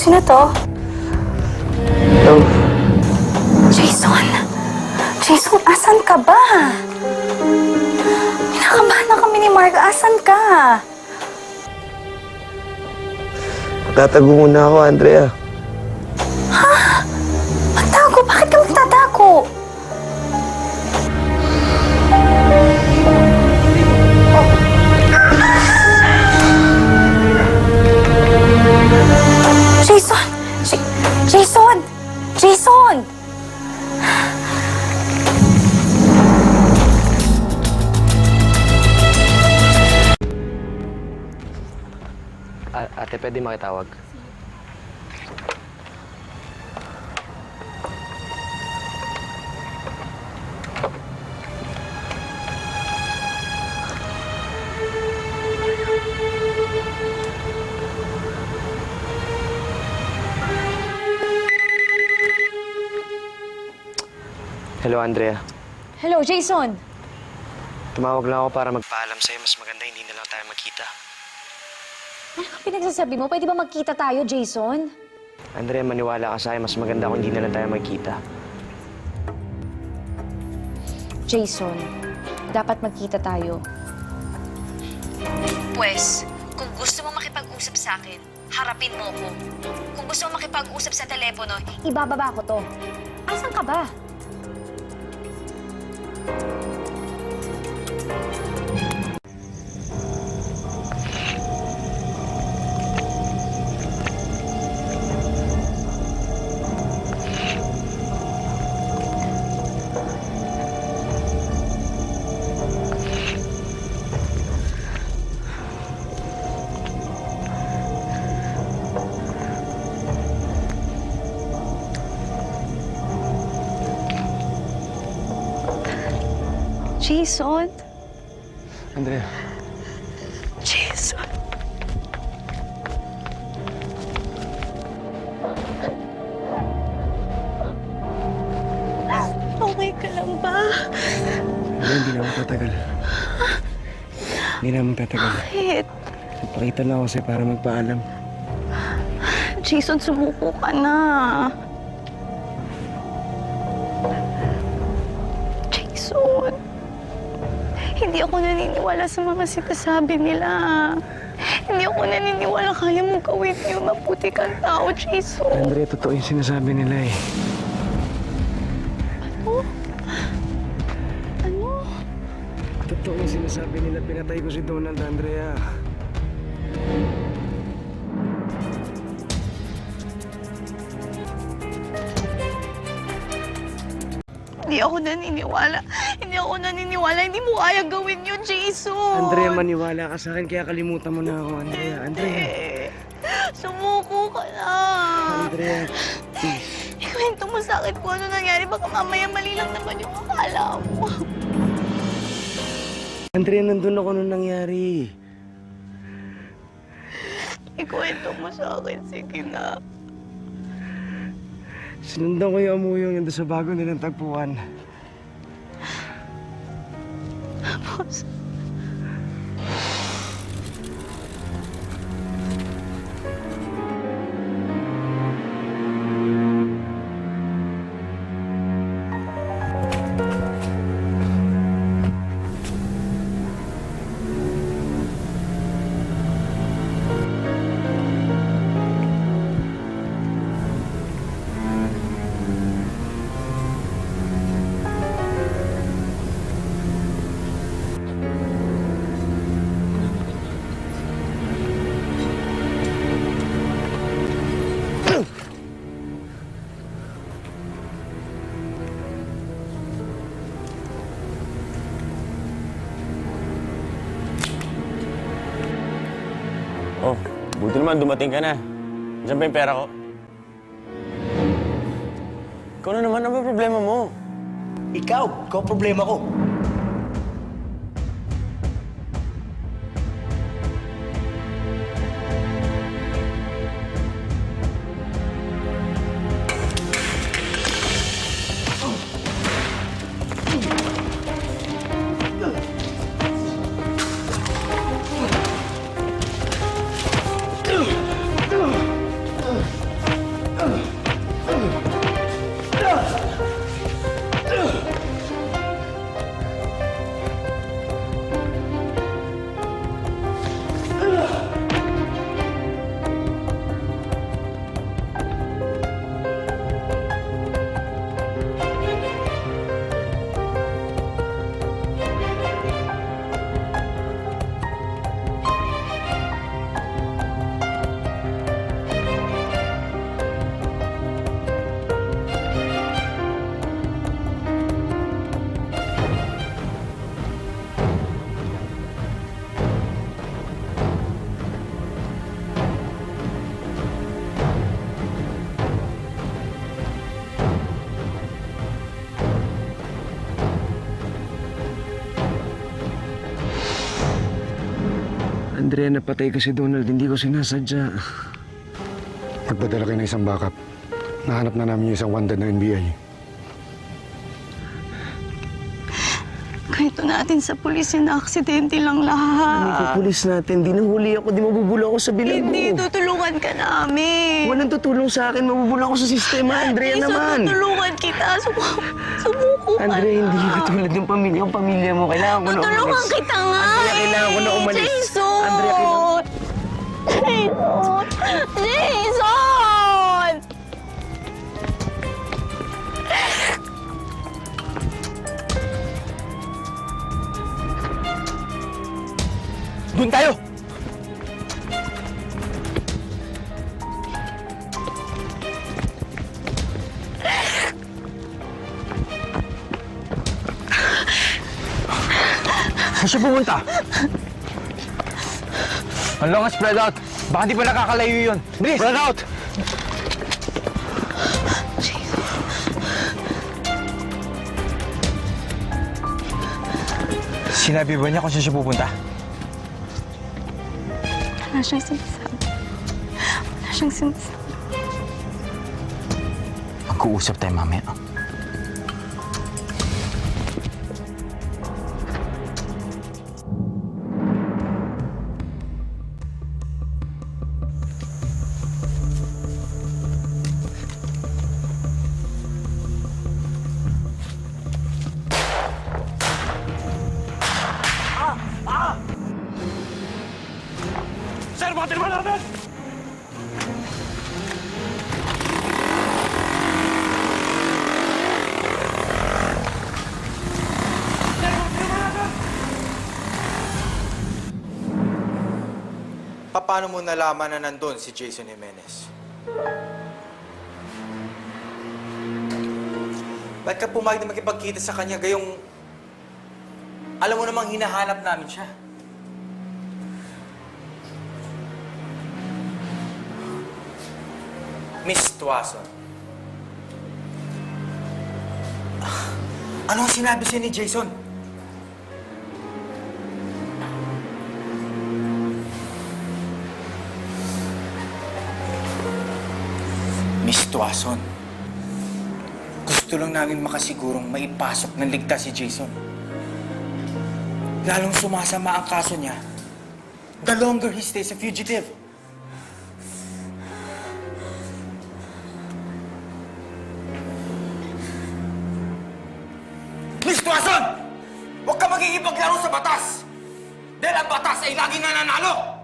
Sino to? Hello? Jason! Jason, asan ka ba? Kinakabahan na kami ni Mark. Asan ka? Tatago muna ako, Andrea. Ha? Magtago? Bakit ka magtatago? Jason! Jason! Jason! Ate, pwede makitawag? Hello, Andrea. Hello, Jason! Tumawag lang ako para magpaalam sa'yo. Mas maganda hindi na lang tayo magkita. Ano ka pinagsasabi mo? Pwede ba magkita tayo, Jason? Andrea, maniwala ka sa'yo. Mas maganda kung hindi na lang tayo magkita. Jason, dapat magkita tayo. Pwes, kung gusto mo makipag-usap sa akin, harapin mo ko. Kung gusto mo makipag-usap sa telepono, ibababa ko to. Asan ka ba? Jason? Andrea. Jason? Okay ka lang ba? Hindi na ako tatagal. Hindi na ako tatagal. Bakit? Nagpakita na ako sa'yo para magpaalam. Jason, sumuko ka na. Jason, hindi ako naniniwala sa mga sinasabi nila. Hindi ako naniniwala kaya mong gawin yung mabuti kang tao, Jason. Andrea, totoo yung sinasabi nila eh. Ano? Ano? Totoo yung sinasabi nila. Pinatay ko si Donald, Andrea. Hindi ako naniniwala. Hindi ako naniniwala. Hindi mo kaya gawin yun, Jason. Andrea, maniwala ka sa akin kaya kalimutan mo na ako, Andrea. Andrea. Eh, sumuko ka na. Andrea, please. Ikwento mo sa akin kung ano nangyari. Baka mamaya mali lang naman yung akala mo. Andrea, nandun ako nung nangyari. Ikwento mo sa akin. Sige na. Sinundan ko yung amuyong yun doon sa bago nilang tagpuan. Tapos, Oh, buti naman dumating ka na. Diyan ba yung pera ko? Ikaw na naman, ano ba problema mo? Ikaw problema ko. Andrea, napatay kasi Donald. Hindi ko sinasadya. Magpadala kayo ng isang backup. Nahanap na namin yung isang wanted ng NBI. Kwento natin sa pulis na aksidente lang lahat. Pulis natin. Di nahuli ako. Di mabubula ako sa bilang Hindi, ko. tutulungan ka namin. Walang tutulong sa akin. Mabubula ako sa sistema. Andrea Jason, naman. tutulungan kita. Sumuko ka Andrea, na. hindi katulad yung pamilya mo. Kailangan ko na umalis. Tutulungan kita nga. Andrea, kailangan ko na umalis. Jason! Andrea, kailangan... Jason! Jason! Doon tayo! Saan siya pumunta? Ang long spread out. Baka di pa nakakalayo yun. Bilis! Spread out! Sinabi ba niya kung saan siya pupunta? Wala siyang sinasabi. Wala siyang sinasabi. Mag-uusap tayo mamaya. Sir, baka tinaman natin! Paano mo nalaman na nandun si Jason Jimenez? Ba't ka pumayag na makipagkita sa kanya gayong... Alam mo namang hinahanap namin siya. Miss Tuason. Ano ang sinabi siya ni Jason? Miss Tuason, gusto lang namin makasigurong maipasok ng ligtas si Jason. Lalong sumasama ang kaso niya, the longer he stays a fugitive. Miss Tuason! Huwag ka makikipaglaro sa batas! Dahil ang batas ay laging nananalo!